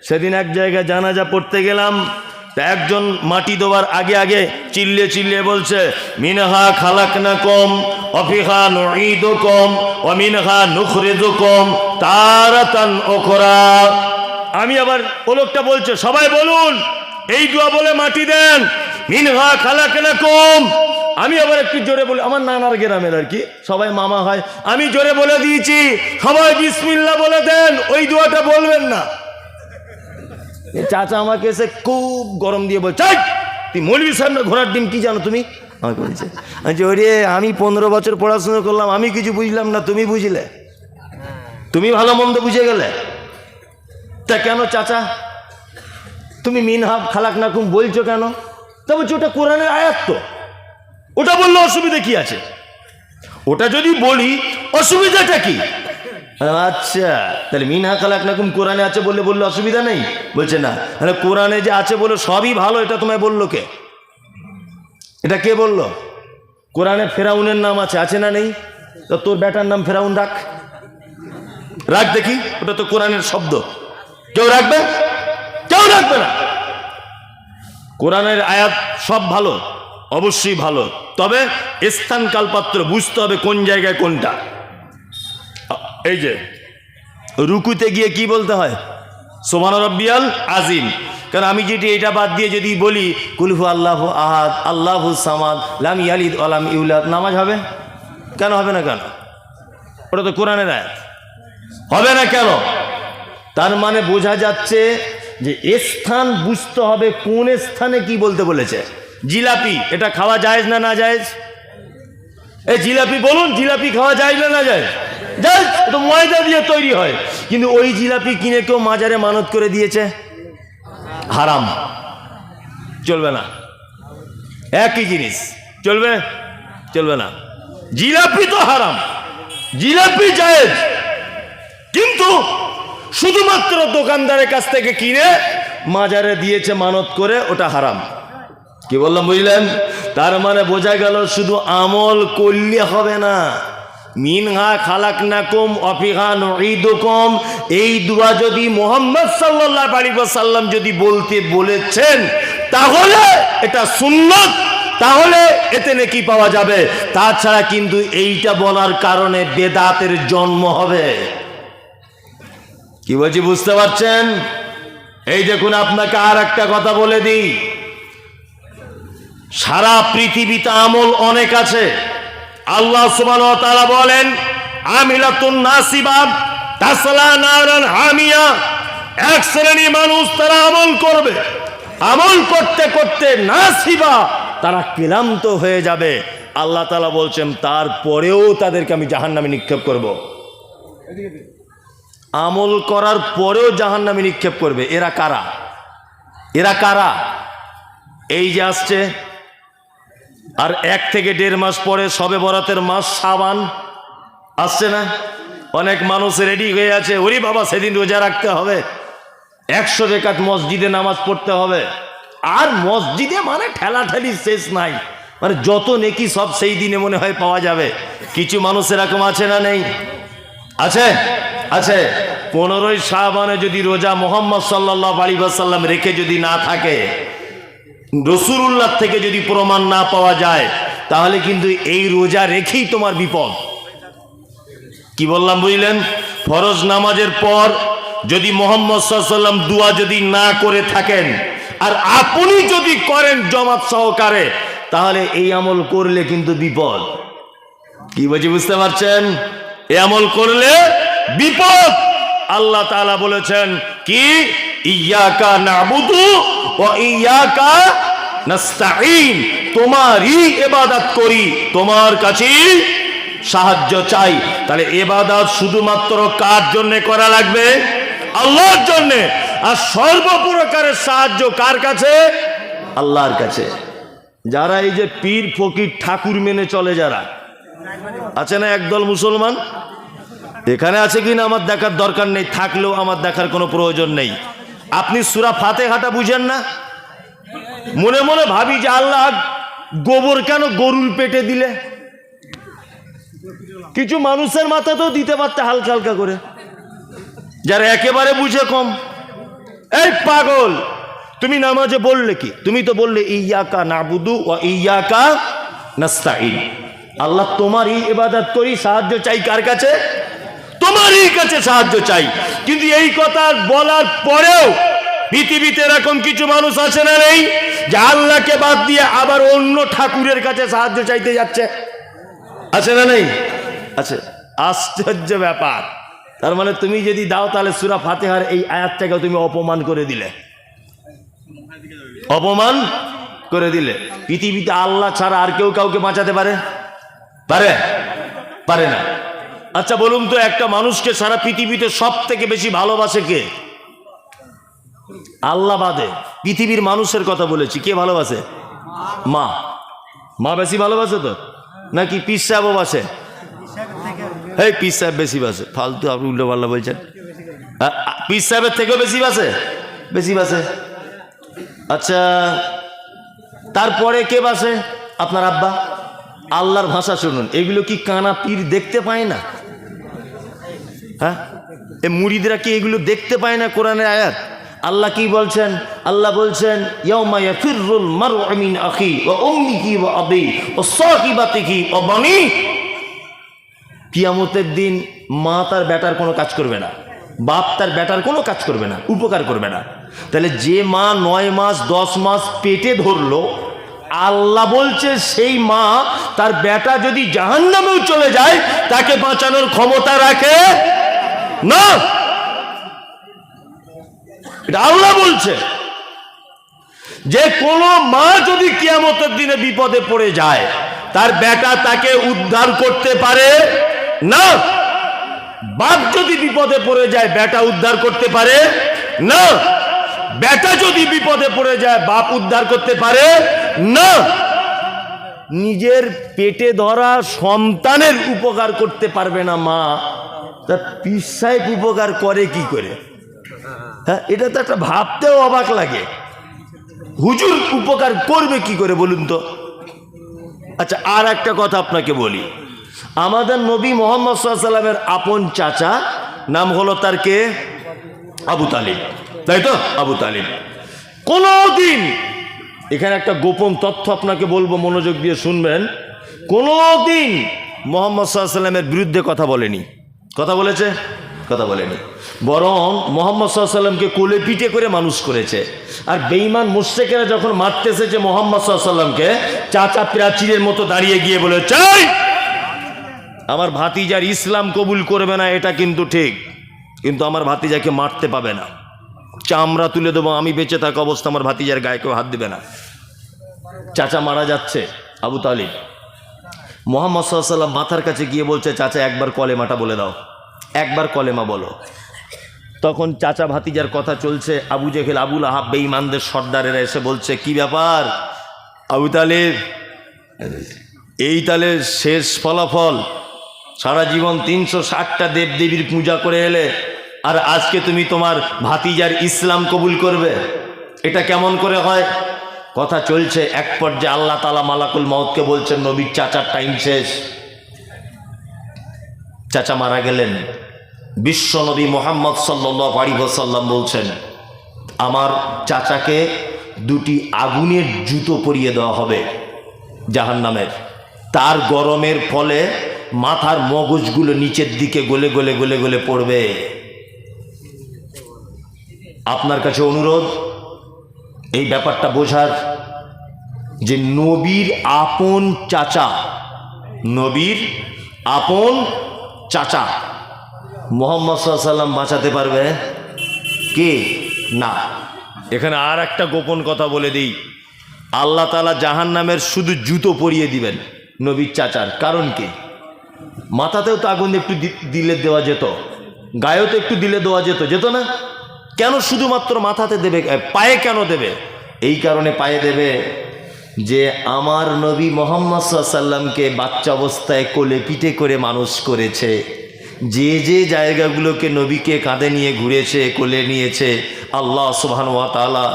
সেদিন এক জায়গায় জানাজা পড়তে গেলাম, তা একজন মাটি দেওয়ার আগে আগে চিল্লিয়ে চিল্লিয়ে বলছে, মিনহা খালাকনাকুম ওয়া ফিহা নুঈদুকুম ওয়া মিনহা নুখরিজুকুম তারাতান উখরা। আমি আবার ও লোকটা বলছে, সবাই বলুন এই দোয়া বলে মাটি দেন, মিনহা খালাকনাকুম। আমি আবার একটু জোরে বলি, আমার নানার গ্রামের আর কি, সবাই মামা হয়, আমি জোরে বলে দিয়েছি, সবাই বিসমিল্লাহ বলে দেন, ওই দোয়াটা বলবেন না। চাচা আমাকে এসে খুব গরম দিয়ে বলছে, তুই মৌলভী সাহেব না ঘোড়ার ডিম, কি জানো তুমি? আমাকে বলছে, ওরে আমি 15 বছর পড়াশোনা করলাম, আমি কিছু বুঝলাম না, তুমি বুঝলে, তুমি ভালো মন্দ বুঝে গেলে। তা কেন চাচা তুমি মিনহা খালাকনাকুম বলছো কেন? তা বলছি ওটা কোরআনের আয়াত, তো ওটা বললে অসুবিধা কি আছে? ওটা যদি বলি অসুবিধাটা কি? আচ্ছা, তাহলে মিনহা খালাকনাকুম কোরআনে আছে বললে অসুবিধা নেই? বলছে না, তাহলে কোরআনে যে আছে বলে সবই ভালো, এটা তোমায় বললো কে? এটা কে বললো? কোরআনে ফেরাউনের নাম আছে না নেই? তো তোর বেটার নাম ফেরাউন রাখ, রাখ দেখি, ওটা তো কোরআনের শব্দ। কেউ রাখবে? কেউ রাখবে না। কোরআনের আয়াত সব ভালো, অবশ্যই ভালো, তবে স্থান কালপাত্র বুঝতে হবে কোন জায়গায় কোনটা। এই যে রুকুতে গিয়ে কি বলতে হয়? সুবহান রাব্বিয়াল আযীম। কারণ আমি যেটি এটা বাদ দিয়ে যদি বলি কুল হু আল্লাহু আহাদ আল্লাহু সামাদ লাম ইয়ালিদ ওয়া লাম ইউলাদ, নামাজ হবে? কেন হবে না? কেন? ওটা তো কোরআনের আয়াত, হবে না কেন? তার মানে বোঝা যাচ্ছে যে স্থান বুঝতে হবে, কোন স্থানে কি বলতে বলেছে। জিলাপি এটা খাওয়া জায়েজ না না জায়েজ? এই জিলাপি বলুন, জিলাপি খাওয়া যায় না যায়? জায়েজ। এটা ময়দা দিয়ে তৈরি হয়, কিন্তু ওই জিলাপি কিনে কেউ মাজারে মানত করে দিয়েছে, হারাম, চলবে না। একই জিনিস, চলবে? চলবে না। জিলাপি তো হারাম, জিলাপি জায়েজ, কিন্তু শুধুমাত্র দোকানদারের কাছ থেকে কিনে মাজারে দিয়েছে মানত করে, ওটা হারাম। কি বললাম বুঝলেন? তার মানে বোঝা গেল শুধু আমল করলে হবে না। মিনহা খালাকনাকুম ওয়া ফিহা নুঈদুকুম, এই দোয়া যদি মুহাম্মদ সাল্লাল্লাহু আলাইহি ওয়াসাল্লাম যদি বলতে বলেছেন তাহলে এটা সুন্নাত, তাহলে এতে নেকি পাওয়া যাবে। তাছাড়া কিন্তু এইটা বলার কারণে বেদাতের জন্ম হবে। কি বলছি বুঝতে পারছেন? এই দেখুন, আপনাকে আর একটা কথা বলে দিই, সারা পৃথিবীতে আমল অনেক আছে। আল্লাহ সুবহানাহু ওয়া তাআলা বলেন, আমিলাতুন নাসিবা তাসলা নারান হামিয়া, এক শ্রেণী মানুষ তারা আমল করবে, আমল করতে করতে নাসিবা, তারা ক্লান্ত হয়ে যাবে। আল্লাহ তাআলা বলছেন তারপরেও তাদেরকে আমি জাহান্নামে নিক্ষেপ করব। আমল করার পরেও জাহান্নামে নিক্ষেপ করবে। এরা কারা? এরা কারা? এই যে আসছে আর 1 থেকে 1.5 মাস পরে শবে বরাতের মাস শাবান আসছে না? অনেক মানুষ রেডি হয়ে আছে, ওরে বাবা সেদিন রোজা রাখতে হবে, 100 রাকাত মসজিদে নামাজ পড়তে হবে। আর মসজিদে মানে ঠেলাঠেলি শেষ নাই, মানে যত নেকি সব সেই দিনে মনে হয় পাওয়া যাবে। কিছু মানুষ এরকম আছে না নেই? আছে, আছে। 15ই শাবানে যদি রোজা মুহাম্মদ সাল্লাল্লাহু আলাইহি ওয়াসাল্লাম রেখে যদি না থাকে, রাসূলুল্লাহ থেকে যদি প্রমাণ না পাওয়া যায়, তাহলে কিন্তু এই রোজা রেখেই তোমার বিপদ। কি বললাম বুঝলেন? ফরজ নামাজের পর যদি মুহাম্মদ সাল্লাল্লাহু আলাইহি ওয়াসাল্লাম দোয়া যদি না করে থাকেন আর আপনি যদি করেন জামাত সহকারে, তাহলে এই আমল করলে কিন্তু বিপদ। কি বলছি বুঝতে পারছেন? এই আমল করলে বিপদ। আল্লাহ তাআলা বলেছেন কি, ইয়াকা নাবুদু ওয়া ইয়াকা নাস্তাঈন, তোমারই ইবাদত করি, তোমার কাছেই সাহায্য চাই। তাহলে ইবাদত শুধুমাত্র কার জন্য করা লাগবে? আল্লাহর জন্য। আর সর্বপ্রকারের সাহায্য কার কাছে? আল্লাহর কাছে। যারা এই যে পীর ফকির ঠাকুর মেনে চলে, যারা আছে না একদল মুসলমান, এখানে আছে কিনা আমার দেখার দরকার নেই, থাকলেও আমার দেখার কোনো প্রয়োজন নেই। আপনি সূরা ফাতিহাটা বুঝেন না? মনে মনে ভাবি যে আল্লাহ গোবর কেন গরুর পেটে দিলে? কিছু মানুষের মাথাতেও দিতে পারতে হালকা হালকা করে, যারা একেবারে বুঝে কম। পাগল, তুমি নামাজে বললে কি? তুমি তো বললে ইয়াকা নাবুদু ওয়া ইয়াকা নাস্তাইন। আল্লাহ তোমারই ইবাদত করি, সাহায্য চাই কার কাছে? তোমারই কাছে সাহায্য চাই। কিন্তু এই কথা বলার পরেও পৃথিবীতে এরকম কিছু মানুষ আছে না নেই, যে আল্লাহকে বাদ দিয়ে আবার অন্য ঠাকুরের কাছে সাহায্য চাইতে যাচ্ছে? আছে না নেই? আছে। আশ্চর্য ব্যাপার। তার মানে তুমি যদি দাও তাহলে সূরা ফাতিহার এই আয়াতটাকে তুমি অপমান করে দিলে, অপমান করে দিলে। পৃথিবীতে আল্লাহ ছাড়া আর কেউ কাউকে বাঁচাতে পারে? পারে? পারে না। আচ্ছা বলুন তো, একটা মানুষকে সারা পৃথিবীতে সব থেকে বেশি ভালোবাসে কে? আল্লাহ বাদে পৃথিবীর মানুষের কথা বলেছি, কে ভালোবাসে? মা। মা বেশি ভালোবাসে তো, নাকি পীর সাহেবও বাসে? এই পীর সাহেব বেশি বাসে, ফালতু আপনি উল্টো পাল্টা বলছেন। পীর সাহেবের থেকেও বেশি বাসে? বেশি বাসে। আচ্ছা তারপরে কে বাসে? আপনার আব্বা। আল্লাহর ভাষা শুনুন, এগুলো কি কানা পীর দেখতে পায় না? হ্যাঁ, এ মুরিদরা কি এগুলো দেখতে পায় না? কোরআনের আয়াত আল্লাহ কি বলছেন? আল্লাহ বলছেন ইয়াউমা ইয়াফিরুল মারউ মিন আখি ওয়া উম্মিহি ওয়া আবি ওয়া সাহিবাতিহি ওয়া বানি। কিয়ামতের দিন মা তার বেটার কোনো কাজ করবে না, বাপ তার বেটার কোনো কাজ করবে না, উপকার করবে না। তাহলে যে মা 9 মাস 10 মাস পেটে ধরলো, আল্লাহ বলছে সেই মা তার বেটা যদি জাহান্নামেও চলে যায় তাকে বাঁচানোর ক্ষমতা রাখে না। এটা আল্লাহ বলছে যে কোন মা যদি কিয়ামতের দিনে বিপদে পড়ে যায় তার বেটা তাকে উদ্ধার করতে পারে না। বাপ যদি বিপদে পড়ে যায় বেটা উদ্ধার করতে পারে না। বেটা যদি বিপদে পড়ে যায় বাপ উদ্ধার করতে পারে না। নিজের পেটে ধরা সন্তানের উপকার করতে পারবে না মা, তা পীর সাহেব উপকার করে কি করে? হ্যাঁ, এটা তো একটা ভাবতেও অবাক লাগে। হুজুর উপকার করবে কি করে বলুন তো? আচ্ছা আর একটা কথা আপনাকে বলি, আমাদের নবী মুহাম্মদ সাল্লাল্লাহু আলাইহি ওয়াসাল্লামের আপন চাচা নাম হলো তার কে? আবু তালিব, তাই তো? আবু তালিব কোনদিন, এখানে একটা গোপন তথ্য আপনাকে বলবো, মনোযোগ দিয়ে শুনবেন, কোনদিন মুহাম্মদ সাল্লাল্লাহু আলাইহি ওয়াসাল্লামের বিরুদ্ধে কথা বলেনি। কথা বলেছে? কথা বলেনি। বরং মুহাম্মদ সাল্লাল্লাহু আলাইহি ওয়াসাল্লামকে কোলে পিঠে করে মানুষ করেছে। আর বেঈমান মুশরিকেরা যখন মারতে এসেছে মুহাম্মদ সাল্লাল্লাহু আলাইহি ওয়াসাল্লামকে, চাচা প্রাচীরের মতো দাঁড়িয়ে গিয়ে বলেছে আমার ভাতিজার ইসলাম কবুল করবে না, এটা কিন্তু ঠিক, কিন্তু আমার ভাতিজাকে মারতে পাবে না, চামড়া তুলে দেবো, আমি বেঁচে থাকা অবস্থা আমার ভাতিজার গায়ে কেউ হাত দিবে না। চাচা মারা যাচ্ছে আবু তালিব, মুহাম্মদ সাল্লাল্লাহু আলাইহি ওয়াসাল্লাম মাথার কাছে গিয়ে বলছে চাচা একবার কলেমাটা বলে দাও, একবার কলেমা বলো। তখন চাচা ভাতিজার কথা চলছে, আবু জেহেল আবুল আহাব বেঈমানদের সর্দারেরা এসে বলছে কি ব্যাপার আবু তালিব, এই তাহলে শেষ ফলাফল, সারা জীবন 360টা দেবদেবীর পূজা করে এলে, আর আজকে তুমি তোমার ভাতিজার ইসলাম কবুল করবে? এটা কেমন করে হয়? কথা চলছে, এক পর্যায়ে আল্লাহ তাআলা মালাকুল মউতকে বলছেন নবীর চাচার টাইম শেষ। চাচা মারা গেলেন। বিশ্ব নবী মুহাম্মদ সাল্লাল্লাহু আলাইহি ওয়াসাল্লাম বলছেন আমার চাচাকে 2টি আগুনের জুতো পরিয়ে দেওয়া হবে জাহান্নামের, তার গরমের ফলে মাথার মগজগুলো নিচের দিকে গলে গলে গলে গলে পড়বে। আপনার কাছে অনুরোধ এই ব্যাপারটা বোঝার, যে নবীর আপন চাচা, নবীর আপন চাচা মুহাম্মদ সাল্লাল্লাহু আলাইহি ওয়াসাল্লাম বাঁচাতে পারবে কে? না। এখানে আর একটা গোপন কথা বলে দিই, আল্লাহ তাআলা জাহান্নামের শুধু জুতো পরিয়ে দিবেন নবীর চাচার। কারণ কি? মাথাতেও তো আগুন একটু দিলে দেওয়া যেত, গায়েও তো একটু দিলে দেওয়া যেত, যেত না? কেন শুধুমাত্র মাথাতে দেবে, পায়ে কেন দেবে? এই কারণে পায়ে দেবে যে আমার নবী মুহাম্মদ সাল্লাল্লাহু আলাইহি ওয়াসাল্লামকে বাচ্চা অবস্থায় কোলে পিঠে করে মানুষ করেছে, যে যে জায়গাগুলোকে নবীকে কাঁধে নিয়ে ঘুরেছে, কোলে নিয়েছে, আল্লাহ সুবহানাহু ওয়া তাআলা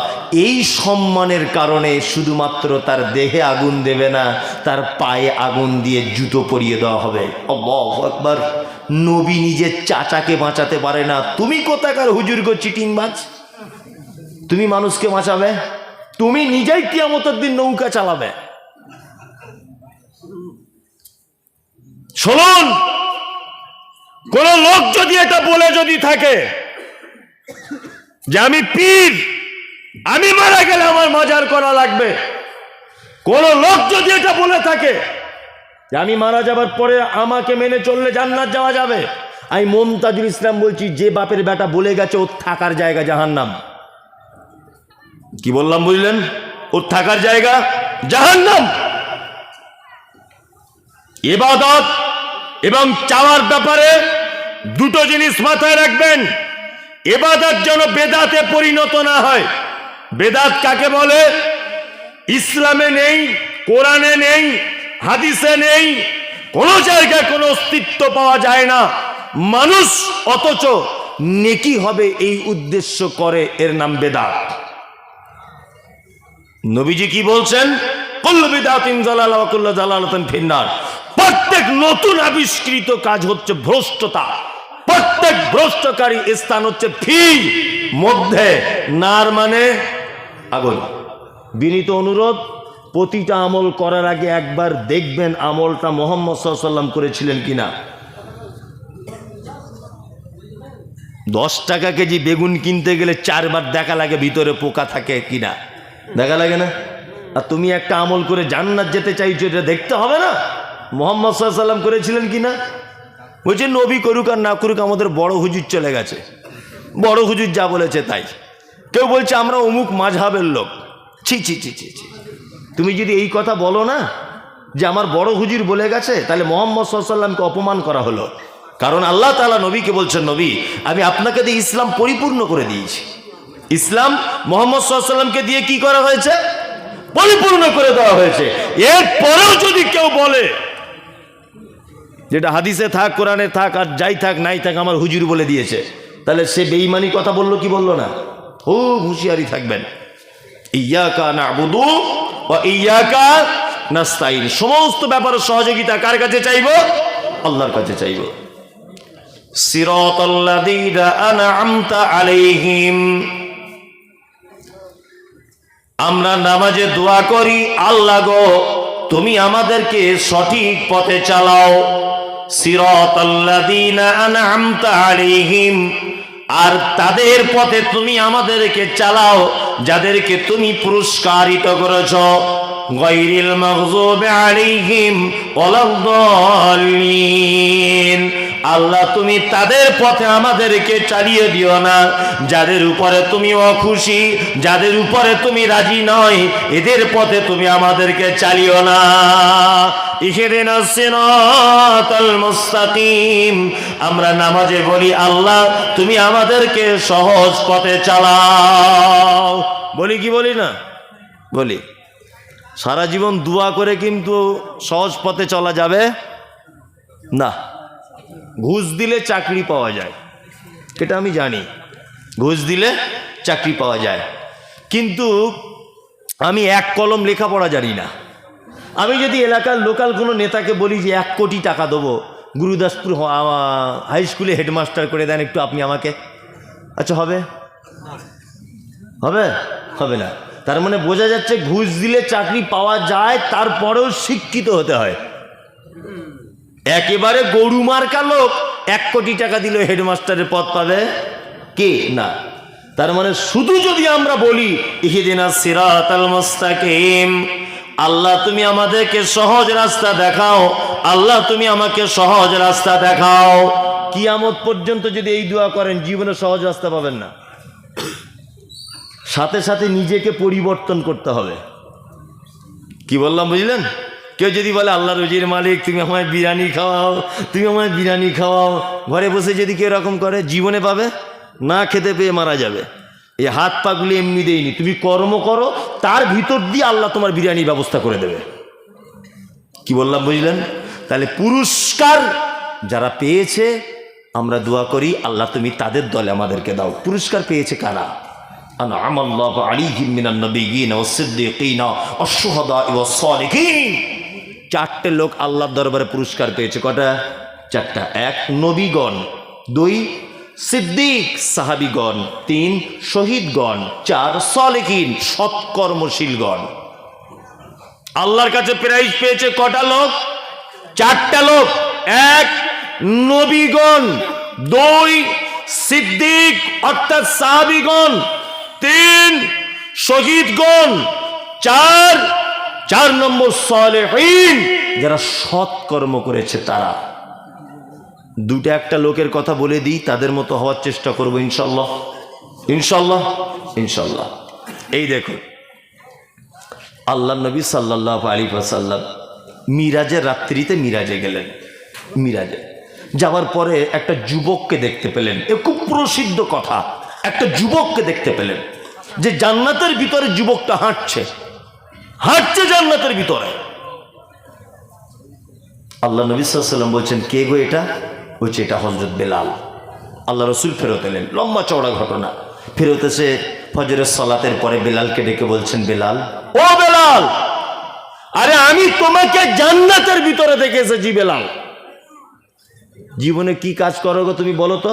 এই সম্মানের কারণে শুধুমাত্র তার দেহে আগুন দেবে না, তার পায়ে আগুন দিয়ে জুতো পরিয়ে দেওয়া হবে। আল্লাহু আকবার। নবী নিজের চাচাকে বাঁচাতে পারে না, তুমি কোথাকার হুজুর গো চিটিংবাজ? তুমি মানুষকে বাঁচাবে, তুমি নিজেই কিয়ামতের দিন নৌকা চালাবে। শুনুন, কোন লোক যদি এটা বলে যদি থাকে যে আমি পীর, আমি মারা গেলে আমার মাজার করা লাগবে, কোন লোক যদি এটা বলে থাকে যে আমি মারা যাবার পরে আমাকে মেনে চললে জান্নাত যাওয়া যাবে, আমি মুমতাজুল ইসলাম বলছি, যে বাপের বেটা বলে গেছে ওর থাকার জায়গা জাহান্নাম। কি বললাম বুঝলেন? ওর থাকার জায়গা জাহান্নাম। ইবাদত এবং চাওয়ার ব্যাপারে দুটো জিনিস মাথায় রাখবেন। ইবাদত যেন বেদাতে পরিণত না হয়। বেদাত কাকে বলে? ইসলামে নেই, কোরআনে নেই, হাদিসে নেই, কোন জায়গায় কোনো অস্তিত্ব পাওয়া যায় না। মানুষ অথচ নেকি হবে এই উদ্দেশ্য করে, এর নাম বেদাত। নবীজি কি বলছেন? কুল্লু বিদআতিন যালালা ওয়া কুল্লু যালালাতিন ফিন্নার। প্রত্যেক নতুন আবিষ্কৃত কাজ হচ্ছে ভ্রষ্টতা। প্রত্যেক ভ্রষ্টকারী স্থান হচ্ছে ফি, মধ্যে, নার মানে আগুন। বিনীত অনুরোধ, প্রতিটা আমল করার আগে একবার দেখবেন আমলটা মুহাম্মদ সাল্লাল্লাহু আলাইহি ওয়াসাল্লাম করেছিলেন কিনা। 10 টাকা কেজি বেগুন কিনতে গেলে 4 বার দেখা লাগে ভিতরে পোকা থাকে কিনা, দেখা লাগে না? আর তুমি একটা আমল করে জান্নাত যেতে চাইছো, এটা দেখতে হবে না মুহাম্মদ সাল্লাল্লাহু আলাইহি ওয়াসাল্লাম করেছিলেন কিনা। বলছে নবী করুক আর না করুক, আমাদের বড় হুজুর চলে গেছে, বড় হুজুর যা বলেছে তাই। কেউ বলছে আমরা অমুক মাযহাবের লোক। ছি ছি ছি ছি ছি, তুমি যদি এই কথা বলো না যে আমার বড় হুজুর বলে গেছে, তাহলে মুহাম্মদ সাল্লাল্লাহু আলাইহি ওয়াসাল্লামকে অপমান করা হলো। কারণ আল্লাহ তাআলা নবীকে বলছেন, নবী আমি আপনাকে দিয়ে ইসলাম পরিপূর্ণ করে দিয়েছি। ইসলাম মুহাম্মদ সাল্লাল্লাহু আলাইহি ওয়াসাল্লামকে দিয়ে কি করা হয়েছে? পরিপূর্ণ করে দেওয়া হয়েছে। এরপরেও যদি কেউ বলে যেটা হাদিসে থাক, কোরআনে থাক, আর যাই থাক নাই থাক আমার হুজুর বলে দিয়েছে, তাহলে সে বেঈমানি কথা বললো কি বললো না? খুব হুঁশিয়ারি থাকবেন। ইয়াকা না'বুদু ওয়া ইয়াকা নাস্তাইন। সমস্ত ব্যাপারে সহযোগিতা কার কাছে চাইবো? আল্লাহর কাছে চাইবো। সিরাতাল্লাযীনা আন'আমতা আলাইহিম। আমরা নামাজে দোয়া করি, আল্লাহ গো তুমি আমাদেরকে সঠিক পথে চালাও। সিরাতাল্লাযীনা আন'আমতা আলাইহিম, আর তাদের পথে তুমি আমাদেরকে চালাও যাদেরকে তুমি পুরস্কারিত করেছো। গায়রিল মাগযুবি আলাইহিম ওয়ালাদ-দাল্লিন। আল্লাহ তুমি তাদের পথে আমাদেরকে চালিয়ে দিও না যাদের উপরে তুমি অখুশি, যাদের উপরে তুমি রাজি নয়, এদের পথে তুমি আমাদেরকে চালিও না। ইহদিনাস সিরাতাল মুস্তাকিম। আমরা নামাজে বলি আল্লাহ তুমি আমাদেরকে সহজ পথে চালাও। বলি কি বলি না? বলি। সারা জীবন দোয়া করে কিন্তু সহজ পথে চলা যাবে না। ঘুষ দিলে চাকরি পাওয়া যায়, এটা আমি জানি, ঘুষ দিলে চাকরি পাওয়া যায়, কিন্তু আমি এক কলম লেখাপড়া জানি না। আমি যদি এলাকার লোকাল কোনো নেতাকে বলি যে 1 কোটি টাকা দেবো, গুরুদাসপুর হাই স্কুলে হেডমাস্টার করে দেন একটু আপনি আমাকে, আচ্ছা হবে? হবে? হবে না। তার মানে বোঝা যাচ্ছে ঘুষ দিলে চাকরি পাওয়া যায়, তারপরেও শিক্ষিত হতে হয়। একেবারে গরু মার্কা লোক 1 কোটি টাকা দিলে হেডমাস্টারের পদ পাবে কে? না। তার মানে শুধু যদি আমরা বলি ইহদিনাস সিরাতাল মুস্তাকিম, আল্লাহ তুমি আমাদেরকে সহজ রাস্তা দেখাও, আল্লাহ তুমি আমাকে সহজ রাস্তা দেখাও, কিয়ামত পর্যন্ত যদি এই দোয়া করেন জীবনে সহজ রাস্তা পাবেন না। সাথে সাথে নিজেকে পরিবর্তন করতে হবে। কি বললাম বুঝলেন? কেউ যদি বলে আল্লাহ রুজির মালিক তুমি আমায় বিরিয়ানি খাওয়াও, তুমি আমায় বিরিয়ানি খাওয়াও, ঘরে বসে যদি কেউ এরকম করে জীবনে পাবে না, খেতে পেয়ে মারা যাবে। এই হাত পাগুলি এমনি দেয়নি, তুমি কর্ম করো, তার ভিতর দিয়ে আল্লাহ তোমার বিরিয়ানির ব্যবস্থা করে দেবে। কি বললাম বুঝলেন? তাহলে পুরস্কার যারা পেয়েছে আমরা দোয়া করি আল্লাহ তুমি তাদের দলে আমাদেরকে দাও। পুরস্কার পেয়েছে কারা? আন'আমাল্লাহু আলাইহিম মিনান নাবিয়্যিন ওয়াস-সিদ্দীকিন ওয়াশ-শুহাদা'i ওয়াস-সালিহিন। 4টে লোক আল্লাহর দরবারে পুরস্কার পেয়েছে। কটা? 4টা। 1 নবীগণ, 2 সিদ্দিক সাহাবীগণ, 3 শহীদগণ, 4 সালেহিন সৎকর্মশীলগণ। আল্লাহর কাছে প্রাইজ পেয়েছে কটা লোক? 4টা লোক। 1 নবীগণ, 2 সিদ্দিক অর্থাৎ সাহাবীগণ, 3 শহীদগণ, 4 নম্বর সালেহিন যারা সৎকর্ম করেছে তারা। দুটো একটা লোকের কথা বলে দিই, তাদের মতো হওয়ার চেষ্টা করবো ইনশাল্লাহ, ইনশাল্লাহ, ইনশাল্লাহ। এই দেখুন, আল্লাহ নবী সাল্লাল্লাহু আলাইহি ওয়াসাল্লাম মিরাজের রাত্রিতে মিরাজে গেলেন। মিরাজে যাওয়ার পরে একটা যুবককে দেখতে পেলেন। এ খুব প্রসিদ্ধ কথা। একটা যুবককে দেখতে পেলেন যে জান্নাতের ভিতরে যুবকটা হাঁটছে, হাঁটছে জান্নাতের ভিতরে। আল্লাহ নবী সাল্লাল্লাহু আলাইহি ওয়াসাল্লাম বলছেন, কে গো এটা? বলছে, এটা হযরত বেলাল। আল্লাহ রসুল ফেরত এলেন, লম্বা চওড়া ঘটনা। ফেরত এসে ফজরের সালাতের পরে বেলালকে ডেকে বলছেন, বেলাল, ও বেলাল, আরে আমি তোমাকে জান্নাতের ভিতরে দেখে এসেছি। বেলাল, জীবনে কি কাজ করো গো তুমি বলো তো?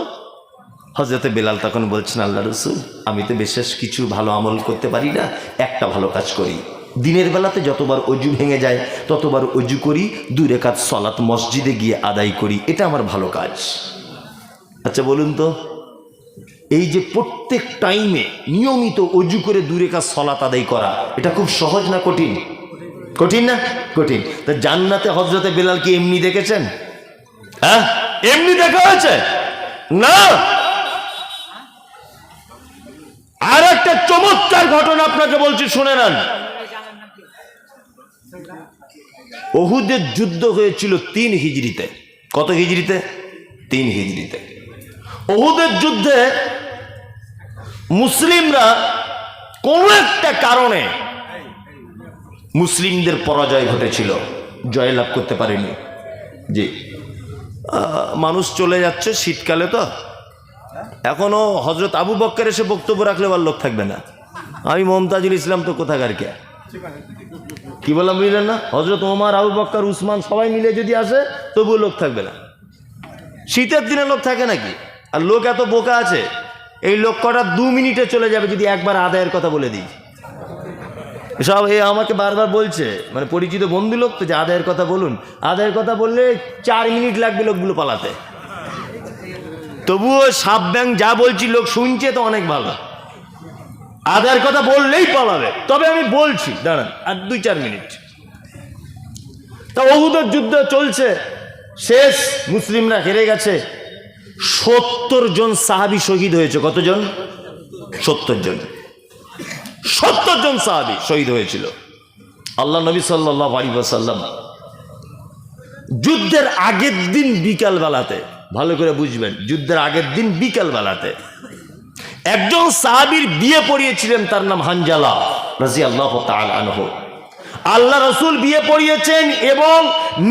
হযরতে বেলাল তখন বলছেন, আল্লাহ রসুল, আমি তো বিশেষ কিছু ভালো আমল করতে পারি না, একটা ভালো কাজ করি। দিনের বেলাতে যতবার অজু ভেঙে যায় ততবার অজু করি, 2 রাকাত সালাত মসজিদে গিয়ে আদায় করি, এটা আমার ভালো কাজ। আচ্ছা বলুন তো, এই যে প্রত্যেক টাইমে নিয়মিত অজু করে 2 রাকাত সালাত আদায় করা, এটা খুব সহজ না কঠিন? কঠিন না? কঠিন। তা জান্নাতে হযরতে বেলাল কি এমনি দেখেছেন? হ্যাঁ, এমনি দেখা হয়েছে না। আর একটা চমৎকার ঘটনা আপনাকে বলছি, শুনে নেন। উহুদের যুদ্ধ হয়েছিল 3 হিজরিতে। কত হিজরিতে? 3 হিজরিতে। উহুদের যুদ্ধে মুসলিমরা কোন একটা কারণে মুসলিমদের পরাজয় ঘটেছিল, জয়লাভ করতে পারেনি। জি, মানুষ চলে যাচ্ছে, শীতকালে তো এখনো হযরত আবু বকর এসে বক্তব্য রাখলে আর লোক থাকবে না। আমি মমতাজুল ইসলাম তো কোথাকার কে, কি বললাম বুঝলেন না? হযরত ওমর, আবু বকর, উসমান সবাই মিলে যদি আসে তবুও লোক থাকবে না। শীতের দিনে লোক থাকে নাকি? আর লোক এত বোকা আছে, এই লোক কটা 2 মিনিটে চলে যাবে যদি একবার আদায়ের কথা বলে দিই। সব এ আমাকে বারবার বলছে, মানে পরিচিত বন্ধু লোক তো, যে আদায়ের কথা বলুন। আদায়ের কথা বললে 4 মিনিট লাগবে লোকগুলো পালাতে। তবুও সাপ ব্যাং যা বলছি লোক শুনছে তো অনেক ভালো। আদায়ের কথা বললেই পালাবে। তবে আমি বলছি, দাঁড়ান আর 2-4 মিনিট। তা উহুদের যুদ্ধ চলছে, শেষ, মুসলিমরা হেরে গেছে। 70 জন সাহাবী শহীদ হয়েছে। কতজন? 70 জন। 70 জন সাহাবী শহীদ হয়েছিল। আল্লাহ নবী সাল্লাল্লাহু আলাইহি ওয়াসাল্লাম যুদ্ধের আগের দিন বিকাল বেলাতে, ভালো করে বুঝবেন, যুদ্ধের আগের দিন বিকাল বেলাতে একজন সাহাবীর বিয়ে পড়িয়েছিলেন, তার নাম হানজালা রাদিয়াল্লাহু তাআলা আনহু। আল্লাহ রসুল বিয়ে পড়িয়েছেন এবং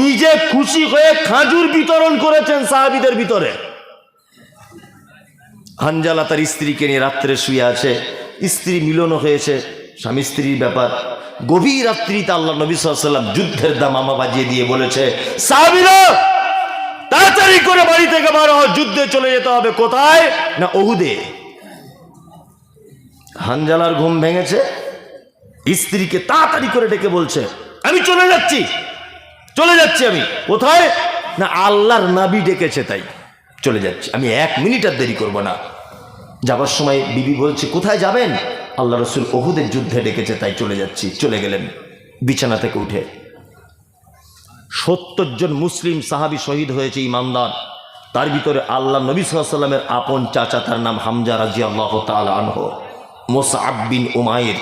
নিজে খুশি হয়ে খাজুর বিতরণ করেছেন সাহাবীদের ভিতরে। হানজালা তার স্ত্রীকে নিয়ে রাত্রে শুয়ে আছে, স্ত্রী মিলন হয়েছে, স্বামী স্ত্রীর ব্যাপার। গভীর রাত্রিতে আল্লাহ নবী সাল্লাল্লাহু আলাইহি ওয়াসাল্লাম যুদ্ধের দামামা বাজিয়ে দিয়ে বলেছে, সাহাবীরা তাড়াতাড়ি করে বাড়ি থেকে বার হও, যুদ্ধে চলে যেতে হবে। কোথায়? না উহুদে। হানজালার ঘুম ভেঙেছে, স্ত্রীকে তাড়াতাড়ি করে ডেকে বলছে, আমি চলে যাচ্ছি, চলে যাচ্ছি। আমি কোথায়? না আল্লাহর নবী ডেকেছে তাই চলে যাচ্ছি, আমি 1 মিনিট আর দেরি করব না। যাবার সময় বিবি বলছে, কোথায় যাবেন? আল্লাহ রসুল উহুদের যুদ্ধে ডেকেছে তাই চলে যাচ্ছি। চলে গেলেন বিছানা থেকে উঠে। 70 জন মুসলিম সাহাবী শহীদ হয়েছে, ইমানদার। তার ভিতরে আল্লাহ নবী সাল্লাল্লাহু আলাইহি ওয়াসাল্লামের আপন চাচা, তার নাম হামজা রাদিয়াল্লাহু তাআলা আনহু। মুসআব বিন উমাইর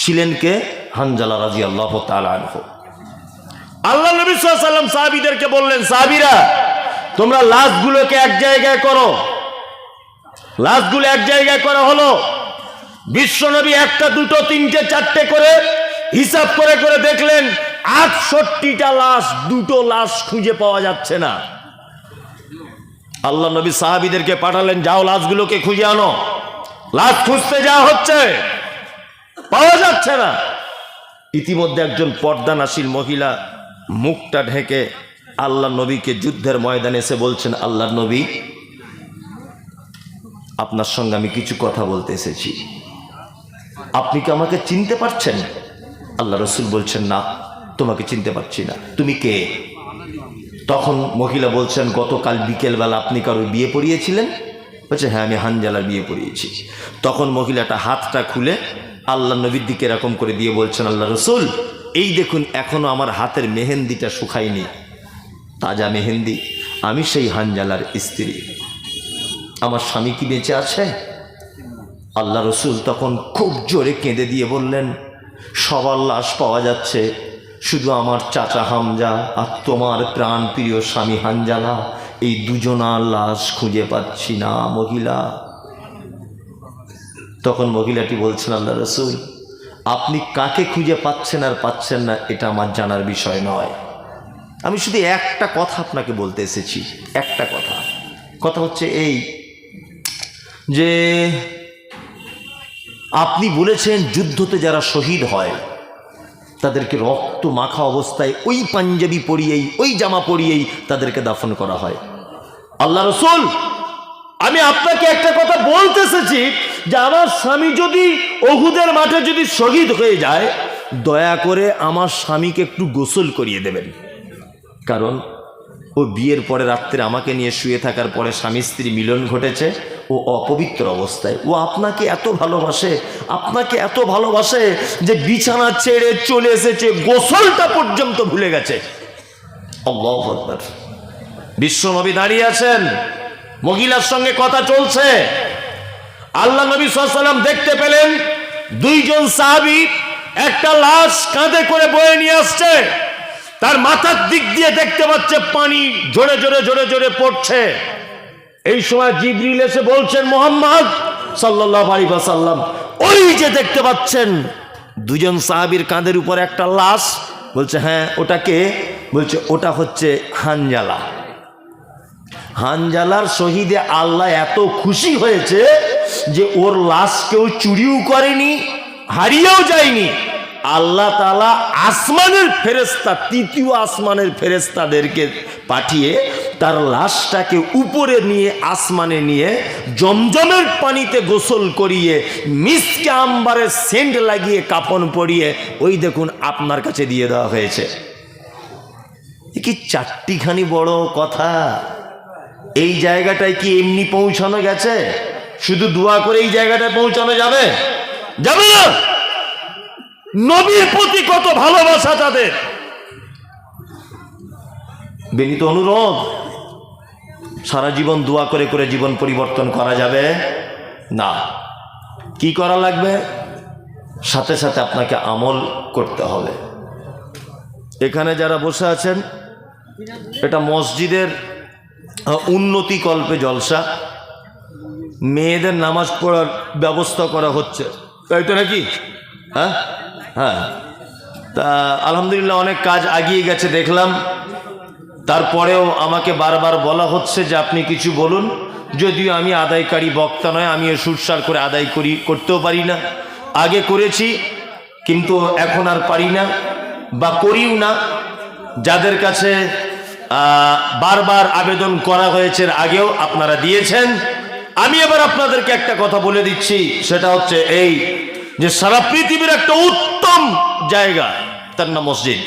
ছিলেন কে? হানজালা রাদিয়াল্লাহু তাআলা আনহু। আল্লাহ নবী সাল্লাল্লাহু আলাইহি ওয়াসাল্লাম সাহাবীদেরকে বললেন, সাহাবীরা তোমরা লাশগুলোকে এক জায়গায় করো। লাশগুলো এক জায়গায় করা হলো। বিশ্বনবী 1টা 2টো 3টে 4টে করে হিসাব করে করে দেখলেন 68টা লাশ, 2টো লাশ খুঁজে পাওয়া যাচ্ছে না। আল্লাহ নবী সাহাবীদেরকে পাঠালেন, যাও লাশগুলোকে খুঁজে আনো। লাশ খুঁজতে যাওয়া হচ্ছে, পাওয়া যাচ্ছে না। ইতিমধ্যে একজন পর্দানাশীল মহিলা মুখটা ঢেকে আল্লাহ নবীকে যুদ্ধের ময়দানে এসে বলছেন, আল্লাহ নবী আপনার সঙ্গে আমি কিছু কথা বলতে এসেছি। আপনি কি আমাকে চিনতে পারছেন? আল্লাহ রসুল বলছেন, না, তোমাকে চিনতে পারছি না, তুমি কে? তখন মহিলা বলছেন, গতকাল বিকেলবেলা আপনি কারোর বিয়ে পড়িয়েছিলেন? বলছে, হ্যাঁ, আমি হানজালার বিয়ে পড়িয়েছি। তখন মহিলাটা হাতটা খুলে আল্লাহ নবীর দিকে এরকম করে দিয়ে বলছেন, আল্লাহ রসুল, এই দেখুন এখনো আমার হাতের মেহেন্দিটা শুকায়নি, তাজা মেহেন্দি, আমি সেই হানজালার স্ত্রী। আমার স্বামী কি বেঁচে আছে? আল্লাহ রসুল তখন খুব জোরে কেঁদে দিয়ে বললেন, সবার লাশ পাওয়া যাচ্ছে, শুধু আমার চাচা হামজা আর তোমার প্রাণ প্রিয় স্বামী হানজালা, এই দুজনার লাশ খুঁজে পাচ্ছি না মহিলা। তখন মহিলাটি বলছেন, আল্লাহ রসুল, আপনি কাকে খুঁজে পাচ্ছেন আর পাচ্ছেন না এটা আমার জানার বিষয় নয়, আমি শুধু একটা কথা আপনাকে বলতে এসেছি। একটা কথা হচ্ছে এই যে আপনি বলেছেন যুদ্ধতে যারা শহীদ হয় তাদেরকে রক্ত মাখা অবস্থায় ওই পাঞ্জাবি পরিয়েই, ওই জামা পরিয়েই তাদেরকে দাফন করা হয়। আল্লাহ রসুল, আমি আপনাকে একটা কথা বলতে এসেছি যে আমার স্বামী যদি উহুদের মাঠে যদি শহীদ হয়ে যায়, দয়া করে আমার স্বামীকে একটু গোসল করিয়ে দেবেন। কারণ ও বিয়ের পরে রাত্রে আমাকে নিয়ে শুয়ে থাকার পরে স্বামী স্ত্রী মিলন ঘটেছে, ও অপবিত্র অবস্থায়। ও আপনাকে এত ভালোবাসে যে বিছানা ছেড়ে চলে এসেছে, গোসলটা পর্যন্ত ভুলে গেছে। আল্লাহু আকবার। বিশ্বনবী দাঁড়িয়ে আছেন, মহিলার সঙ্গে কথা চলছে। আল্লাহ নবী সাল্লাল্লাহু আলাইহি ওয়াসাল্লাম দেখতে পেলেন দুইজন সাহাবী একটা লাশ কাঁধে করে বয়ে নিয়ে আসছে। তার মাথার দিক দিয়ে দেখতে পাচ্ছে পানি জোরে জোরে জোরে জোরে পড়ছে। এই সময় জিবরিল এসে বলছেন, মুহাম্মদ সাল্লাল্লাহু আলাইহি ওয়াসাল্লাম, ওই যে দেখতে পাচ্ছেন দুজন সাহাবীর কাঁধের উপর একটা লাশ। বলছে, হ্যাঁ, ওটা কে? বলছে, ওটা হচ্ছে হানজালা। হানজালার শহীদে আল্লাহ এত খুশি হয়েছে যে ওর লাশ কেউ চুরিও করেনি, হারিয়েও যায়নি। আল্লাহ তাআলা আসমানের ফেরেশতা, তৃতীয় আসমানের ফেরেশতাদেরকে পাঠিয়ে তার লাশটাকে উপরে নিয়ে আসমানে নিয়ে জমজমের পানিতে গোসল করিয়ে মিসকে আম্বারের সেন্ট লাগিয়ে কাফন পরিয়ে ওই দেখুন আপনার কাছে দিয়ে দেওয়া হয়েছে। কি চারটিখানি বড় কথা! এই জায়গাটায় কি এমনি পৌঁছানো গেছে? শুধু দোয়া করে এই জায়গাটায় পৌঁছানো যাবে? যাবে না। নবীর প্রতি কত ভালোবাসা তাদের। বিনীত অনুরোধ, সারা জীবন দোয়া করে করে জীবন পরিবর্তন করা যাবে না। কি করা লাগবে? সাথে সাথে আপনাকে আমল করতে হবে। এখানে যারা বসে আছেন, এটা মসজিদের উন্নতি কল্পে জলসা, মেয়েদের নামাজ পড়ার ব্যবস্থা করা হচ্ছে, তাই তো নাকি? হ্যাঁ হ্যাঁ, তা আলহামদুলিল্লাহ অনেক কাজ এগিয়ে গেছে দেখলাম। তারপরেও আমাকে বারবার বলা হচ্ছে যে আপনি কিছু বলুন, যদিও আমি আদায়কারী বক্তা নয়, আমিও সুরসার করে করতেও পারি না। আগে করেছি কিন্তু এখন আর পারি না বা করিও না। যাদের কাছে বারবার আবেদন করা হয়েছে, আগেও আপনারা দিয়েছেন। আমি এবার আপনাদেরকে একটা কথা বলে দিচ্ছি, সেটা হচ্ছে এই যে সারা পৃথিবীর একটা উত্তম জায়গা, তার নাম মসজিদ।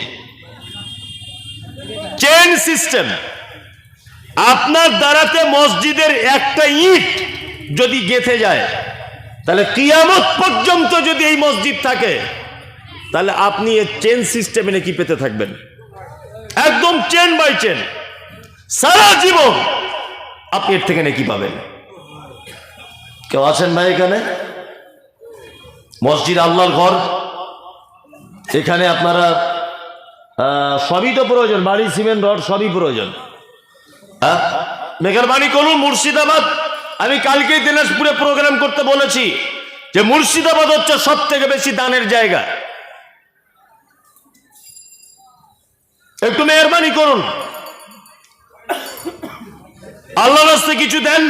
Chain system. আপনার দ্বারাতে মসজিদের একটা ইট যদি গেঁথে যায়, তাহলে কিয়ামত পর্যন্ত যদি এই মসজিদ থাকে, তাহলে আপনি এই চেইন সিস্টেমে নাকি পেতে থাকবেন, একদম চেন বাই চেন সারা জীবন আপনি এর থেকে নাকি পাবেন। কেউ আছেন ভাই এখানে? মসজিদ আল্লাহর ঘর, এখানে আপনারা সবই তো প্রয়োজন, বাড়ি, সিমেন্ট, রড সবই প্রয়োজন। মেহরবানি করুন মুর্শিদাবাদ, আমি কালকেই দিনাজপুরে প্রোগ্রাম করতে বলেছি যে মুর্শিদাবাদ হচ্ছে সব থেকে বেশি দানের জায়গা। একটু মেহরবানি করুন, আল্লাহর রাস্তে কিছু দেন।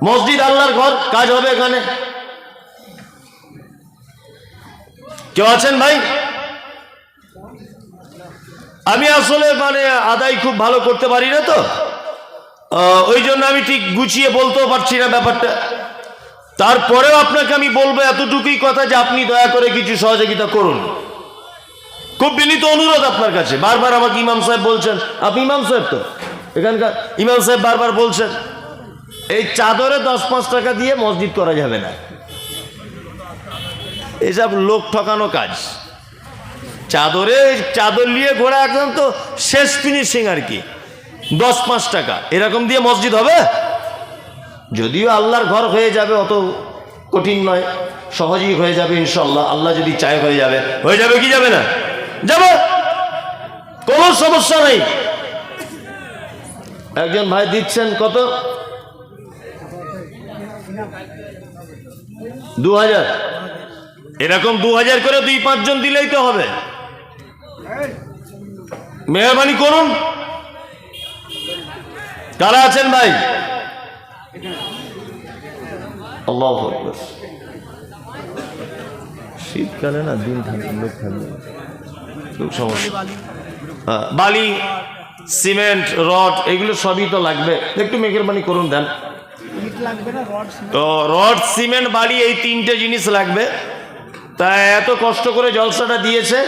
মসজিদ আল্লাহর ঘর, কাজ হবে এখানে। কেউ আছেন ভাই? আমি আসলে আদায় খুব ভালো করতে পারি না, তো ওই জন্য আমি ঠিক গুছিয়ে বলতেও পারছি না ব্যাপারটা। তারপরেও আপনাকে আমি বলবো এতটুকুই কথা যে আপনি দয়া করে কিছু সহযোগিতা করুন। খুব বিনীত অনুরোধ আপনার কাছে। বারবার আমাকে ইমাম সাহেব বলছেন, আপনি ইমাম সাহেব তো এখানকার ইমাম সাহেব বারবার বলছেন এই চাদরে 10-5 টাকা দিয়ে মসজিদ করা যাবে না। এসব লোক ঠকানো কাজ। চাদর নিয়ে ঘোরা একদম তো শেষ ফিনিশিং আর কি। 10-5 টাকা এরকম দিয়ে মসজিদ হবে? যদিও আল্লাহর ঘর হয়ে যাবে, অত কঠিন নয়, সহজেই হয়ে যাবে ইনশাল্লাহ। আল্লাহ যদি চায় হয়ে যাবে কি যাবে না? যাবে, কোনো সমস্যা নেই। একজন ভাই দিচ্ছেন কত? 2000। এরকম 2000 করে 2-5 জন দিলেই তো হবে। মেহরবানি করুন। কারা আছেন ভাই? আল্লাহু আকবার। শীতকালে না দিন থাকবে, লোক থাকবে, খুব সমস্যা। বালি, সিমেন্ট, রড এগুলো সবই তো লাগবে। একটু মেহরবানি করুন, দেন। তো রড, সিমেন্ট, বালি এই 3টে জিনিস লাগবে। তা এত কষ্ট করে জলসাটা দিয়েছে,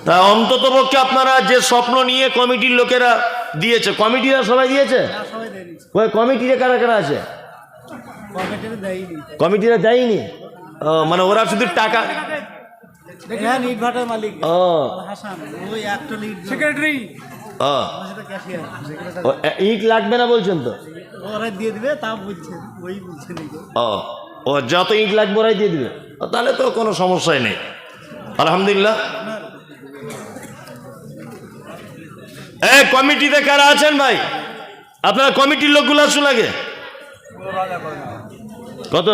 তা অন্তত পক্ষে আপনারা যে স্বপ্ন নিয়ে কমিটির লোকেরা দিয়েছে, কমিটিরা সবাই দিয়েছে? ওই কমিটিতে কারা কারা আছে? কমিটিরা দেয়নি? মানে ওরা শুধু টাকা। ইট লাগবে না বলছেন তো? ও যত ইট লাগবে ওরাই দিয়ে দিবে, তাহলে তো কোনো সমস্যাই নেই, আলহামদুলিল্লাহ। কমিটিতে কারা আছেন ভাই? আপনারা কমিটির লোকগুলো আসুন আগে। কত?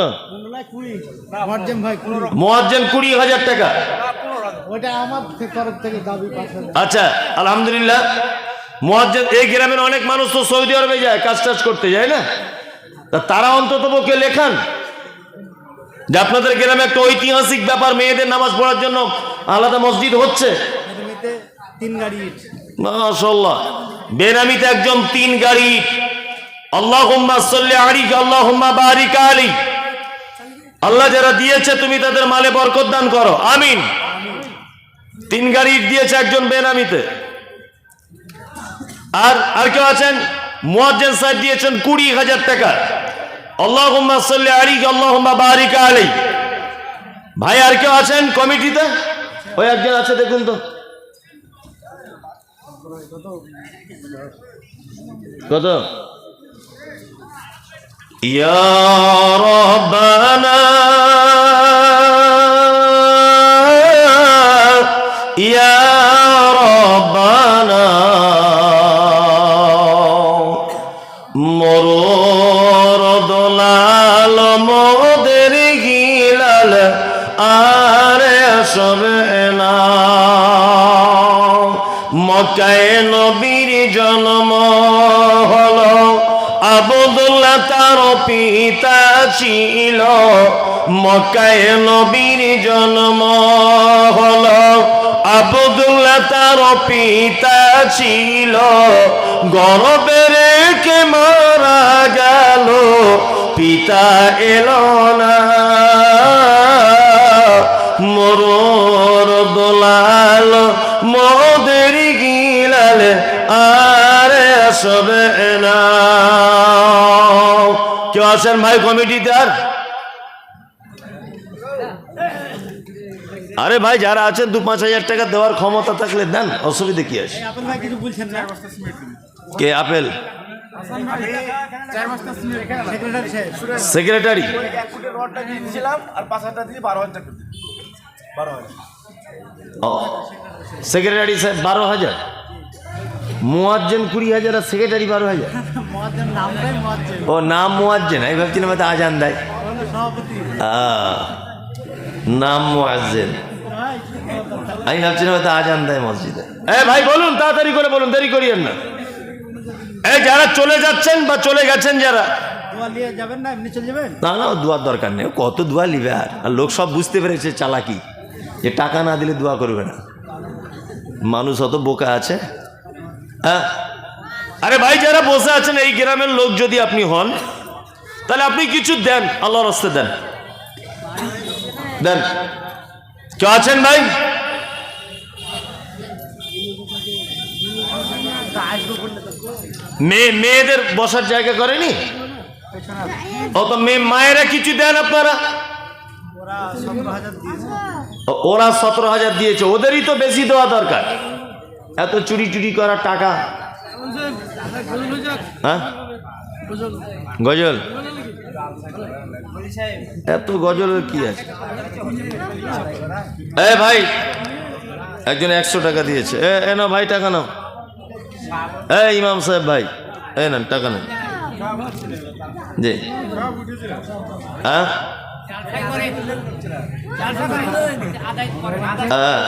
মুয়াজ্জিন 20,000 টাকা। আচ্ছা, আলহামদুলিল্লাহ। মুয়াজ্জিন, এই গ্রামের অনেক মানুষ তো সৌদি আরবে যায়, কাজ টাজ করতে যায় না, তারা অন্তত পক্ষে লেখান যে আপনাদের গ্রামে একটা ঐতিহাসিক ব্যাপার, মেয়েদের নামাজ পড়ার জন্য আলাদা মসজিদ হচ্ছে। 3 গাড়ি ইট, মাশাআল্লাহ। বেনামিতে একজন 3 গাড়ি ইট। আল্লাহুম্মা সাল্লি আলাইহি আল্লাহুম্মা বারিক আলাইহি। আল্লাহ যারা দিয়েছে তুমি তাদের মালে বরকত দান করো, আমিন। 3 গাড়ি ইট দিয়েছে একজন বেনামিতে। আর কেউ আছেন? মুয়াজ্জিন সাহেব দিয়েছেন 20,000 টাকা। আল্লাহুম্মা সাল্লি আলাইহি আল্লাহুম্মা বারিক আলাইহি। ভাই আর কেউ আছেন কমিটিতে? ওই একজন আছে, দেখুন তো কত? ইয়া রাব্বানা ইয়া রাব্বানা মরুর দলাল মোদের গিলাল আরে সবে না। মক্কায় নবীর জন্ম হলো, আব্দুল্লাহ তার পিতা ছিল। মক্কায় নবীর জন্ম হলো, আব্দুল্লাহ তার পিতা ছিল। গর্ভে রেখে মারা গেল, পিতা এলো না। মরুর দলাল মোদের গিলাল আরে সবে না। কেউ আছেন ভাই কমিটিতে? আরে ভাই যারা আছেন 2-5 হাজার টাকা দেওয়ার ক্ষমতা থাকলে দেন, অসুবিধা কি আছে? কে আপেল? সেক্রেটারি। সেক্রেটারি সাহেব 12,000, মুয়াজ্জিন 20,000 আর সেক্রেটারি 12,000। ও নাম মুয়াজ্জিন, আমি ভাবছিলাম হয়তো আজান দেয়। নাম মুয়াজ্জিন, আমি ভাবছিলাম হয়তো আজান দেয় মসজিদে। ভাই বলুন, তাড়াতাড়ি করে বলুন, দেরি করিয়েন না। যারা চলে যাচ্ছেন বা চলে গেছেন, যারা না না দোয়ার দরকার নেই, কত দোয়া নিবে। আর লোক সব বুঝতে পেরেছে চালাকি, যে টাকা না দিলে দোয়া করবে না। মানুষ অত বোকা আছে। আরে ভাই, যারা বসে আছেন এই গ্রামের লোক যদি আপনি হন, তাহলে আপনি কিছু দেন, আল্লাহর রাস্তায় দেন, দেন। কেউ আছেন ভাই? মেয়েদের বসার জায়গা করেনি? ও তো মায়েরা কিছু দেন আপনারা? ওরা 17,000 দিয়েছে, ওদেরই তো বেশি দেওয়া দরকার। এত চুরি চুরি করার টাকা। হ্যাঁ, গজল, এত গজলের কি আছে? এ ভাই, একজন 100 টাকা দিয়েছে। এ না ভাই, টাকা নাও। ইমাম সাহেব ভাই, নেন টাকা নেন। জি, হ্যাঁ,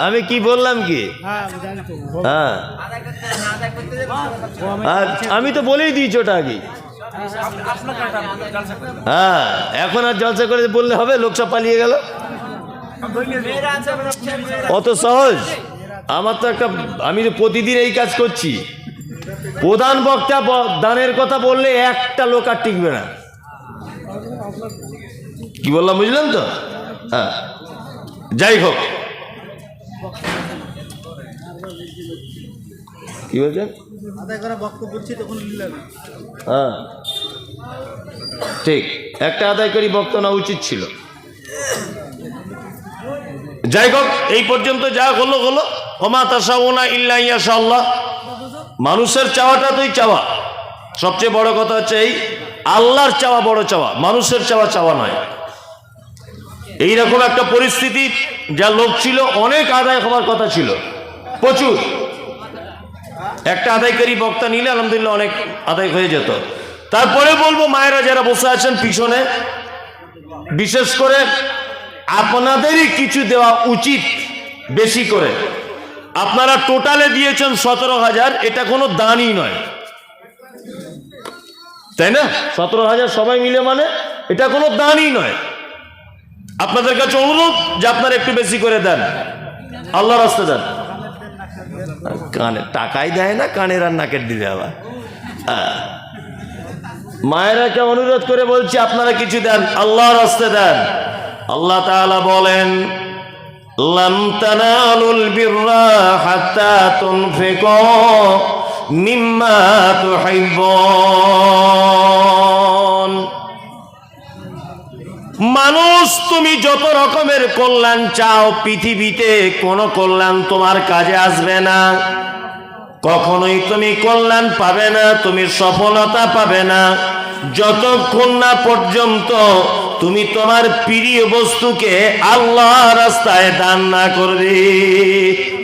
আমি কি বললাম কি? হ্যাঁ, আমি তো বলেই দিয়েছি ওটা আগে। হ্যাঁ, এখন আর জলসা করে বললে হবে? লোকসা পালিয়ে গেল, অত সহজ? আমার তো একটা, আমি তো প্রতিদিন এই কাজ করছি। প্রধান বক্তা দানের কথা বললে একটা লোক আর টিকবে না। কি বললাম বুঝলেন তো? হ্যাঁ, যাই হোক, কি বলছেন? হ্যাঁ, ঠিক, একটা আদায়কারী বক্তা না উচিত ছিল। যাই হোক, এই পর্যন্ত যা হলো হলো। ওমা তাশাউনা ইল্লা ইয়াশাআল্লাহ। মানুষের চাওয়াটা তোই চাওয়া। সবচেয়ে বড় কথা হচ্ছে এই আল্লাহর চাওয়া বড় চাওয়া, মানুষের চাওয়া চাওয়া নয়। এইরকম একটা পরিস্থিতি, যা লোক ছিল অনেক আদায় হওয়ার কথা ছিল, প্রচুর। একটা আদায়কারী বক্তা নিলে আলহামদুলিল্লাহ অনেক আদায় হয়ে যেত। তারপরে বলবো, মায়েরা যারা বসে আছেন পিছনে, বিশেষ করে আপনাদেরই কিছু দেওয়া উচিত বেশি করে। আপনারা টোটালে দিয়েছেন 17,000, এটা কোনো দানই নয়, তাই না? 17,000 সবাই মিলে, মানে এটা কোনো দানই নয়। আপনাদের কাছে অনুরোধ যে আপনারা একটু বেশি করে দেন, আল্লাহর রাস্তায় দেন। কানে টাকাই দেয় না, কানের আর নাকের দিলে আবার। মায়েরাকে অনুরোধ করে বলছি, আপনারা কিছু দেন, আল্লাহর রাস্তায় দেন। আল্লাহ তাআলা বলেন, লান তানালুল বিররা হাত্তা তুনফিকু মিম্মা তুহিব্বুন। মানুষ, তুমি যত রকমের কল্যাণ চাও, পৃথিবীতে কোনো কল্যাণ তোমার কাজে আসবে না। কখনোই তুমি কল্যাণ পাবে না, তুমি সফলতা পাবে না, যতক্ষণ না পর্যন্ত তুমি তোমার প্রিয় বস্তুকে আল্লাহ রাস্তায় দান না করবে।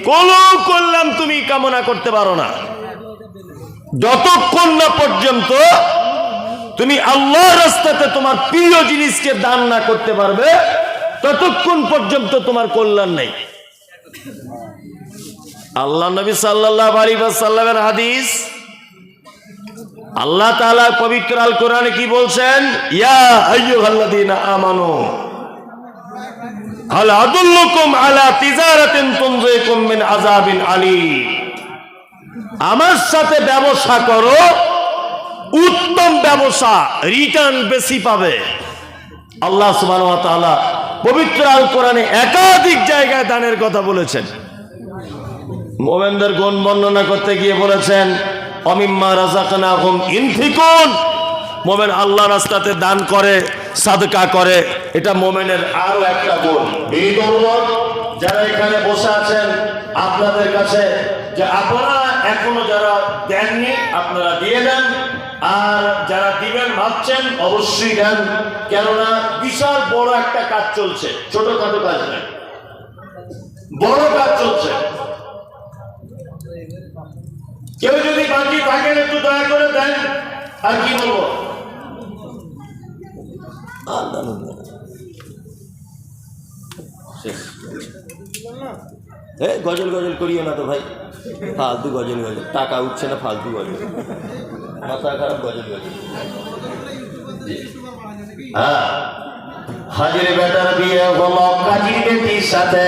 কোনো কল্যাণ তুমি কামনা করতে পারো না যতক্ষণ না পর্যন্ত তুমি আল্লাহ রাস্তাতে তোমার প্রিয় জিনিসকে দান না করতে পারবে, ততক্ষণ পর্যন্ত তোমার কল্যাণ নেই। আল্লাহ নবী সাল্লাল্লাহু আলাইহি ওয়াসাল্লামের হাদিস, আল্লাহ তাআলা পবিত্র আল কোরআনে কি বলছেন? ইয়া আইয়ুহাল্লাযীনা আমানু হাল আদুল্লুকুম আলা তিজারাতিন তুনজিকুম মিন আযাবিন আলীম। আমার সাথে ব্যবসা করো, উত্তম ব্যবসা, রিটার্ন বেশি পাবে। আল্লাহ সুবহানাহু ওয়া তাআলা পবিত্র আল কোরআনে একাধিক জায়গায় দানের কথা বলেছেন। মুমিনদের গুণ বর্ণনা করতে গিয়ে বলেছেন, অমিম্মা রাযাকনাহুম ইনফিকুন। মুমিন আল্লাহ রাস্তাতে দান করে, সাদকা করে, এটা মুমিনের আরো একটা গুণ। এই অনুরোধ যারা এখানে বসে আছেন আপনাদের কাছে, যে আপনারা এখনো যারা দেননি আপনারা দিয়ে দেন, আর যারা দিবেন ভাবছেন অবশ্যই দেন। কেননা বিশাল বড় একটা কাজ চলছে, ছোটখাটো কাজ নয়, বড় কাজ চলছে। কেউ যদি বাকি থাকেন একটু দয়া করে দেন। আর কি বলবো, গজল গজল করিও না তো ভাই, ফালতু গজল গজল, টাকা উঠছে না, ফালতু গজল, মাথা খারাপ গজল গজল। হ্যাঁ, হাজির বেটার বিয়ে হলো কাজী বেটির সাথে,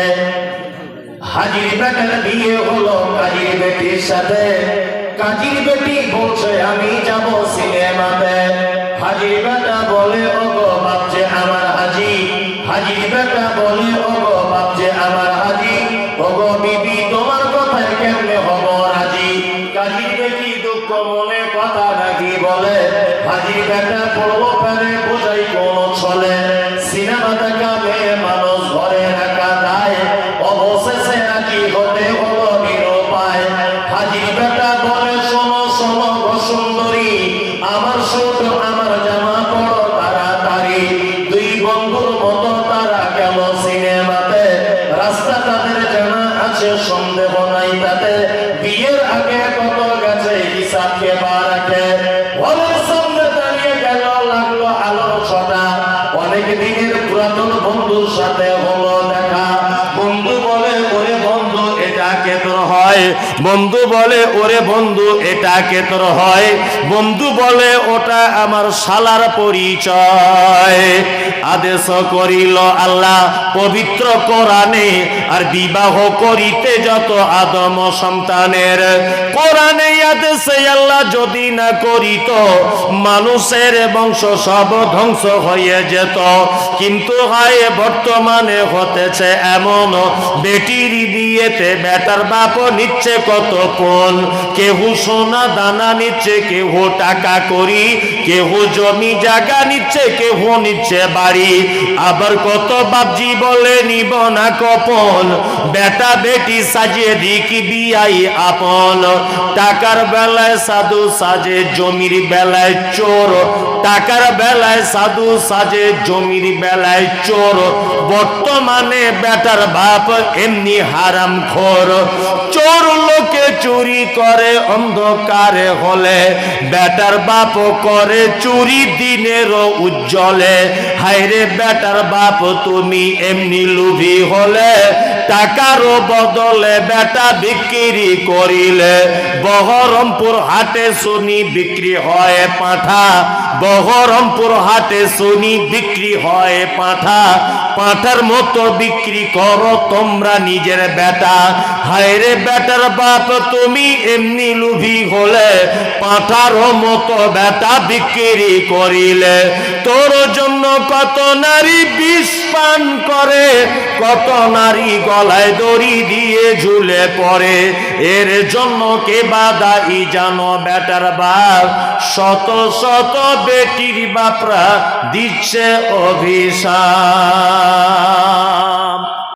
হাজির বেটার বিয়ে হলো কাজী বেটির সাথে। কাজীর বেটি বলছে আমি যাব সিনেমাতে। হাজির বেটা বলে ওগো বাপ যে আমার হাজি। হাজির বেটা বলে ওগো বাপ যে আমার হাজি। ওগো বিবি তোমার কথায় কেমনে হব রাজি। কাজীর বেটি দুঃখ মনে কথা নাকি বলে। হাজির বেটা পড়বো কানে বোঝাই কোন ছলে। সিনেমা দেখা মেয়ে মানুষ ঘরে রাখা দায়। অবশেষে রাজি হতে হলো নিরুপায়। হাজির বেটা বলে শোনো শোনো গো সুন্দরী, আমার সুট আমার জামা পড়ো তাড়াতাড়ি। দুই বন্ধুর মতো তারা গেল সিনেমাতে। রাস্তা তাদের জানা আছে সন্দেহ নাই তাতে। বিয়ের আগে কত গেছে হিসাব কে বা রাখে। হলের সামনে দাঁড়িয়ে গেল লাগলো আলোর ছটা। অনেক দিনের পুরাতন বন্ধুর সাথে হলো দেখা। বন্ধু বলে ওরে বন্ধু এটা কে তোর হয়। বন্ধু বলে ওরে বন্ধু এটা কে তোর হয়। বন্ধু বলে ওটা আমার শালার পরিচয়। আদেশ করিল আল্লাহ পবিত্র কোরআনে, আর বিবাহ করিতে যত আদম সন্তানের। কোরআনে আদেশে আল্লাহ যদি না করিত, মানুষের বংশ সব ধ্বংস হয়ে যেত। কিন্তু হয় বর্তমানে হতেছে এমন, বেটির বিয়েতে বেটার বাপ নিচ্ছে কত পণ। কেহু সোনা দানা নিচ্ছে, কেহু টাকা করি, কেহু জমি জায়গা নিচ্ছে, কেহু নিচ্ছে বাড়ি। আবার কত বাপজি বলে নিব না কপন, বেটা বেটি সাজিয়ে দিকি বিয়াই আপন। টাকার বেলায় সাধু সাজে, জমির বেলায় চোর। টাকার বেলায় সাধু সাজে, জমির বেলায় চোর। বর্তমানে বেটার বাপ এমনি হারাম খোর। চোর লোকে চুরি করে অন্ধকারে হলে, বেটার বাপ করে চুরি দিনের উজ্জ্বলে। হায়রে বেটার বাপ তুমি এমনি লুভি হলে, টাকারও বদলে বেটা বিক্রি করিলে। বহরমপুর হাটে শুনি বিক্রি হয় পাঁঠা। বহরমপুর হাটে শুনি বিক্রি হয় পাঁঠা। পাঁঠার মতো বিক্রি করো তোমরা নিজের বেটা। হায়রে বেটার বাপ তুমি এমনি লুভি হলে, পাঁঠারও মতো বেটা বিক্রি করিলে। তোর জন্য কত নারী বিষ পান করে, কত নারী গলায় দড়ি দিয়ে ঝুলে পড়ে। এর জন্য কে বাদাই জানো বেটার বাপ, শত শত বেটির বাপরা দিচ্ছে অভিশাপ।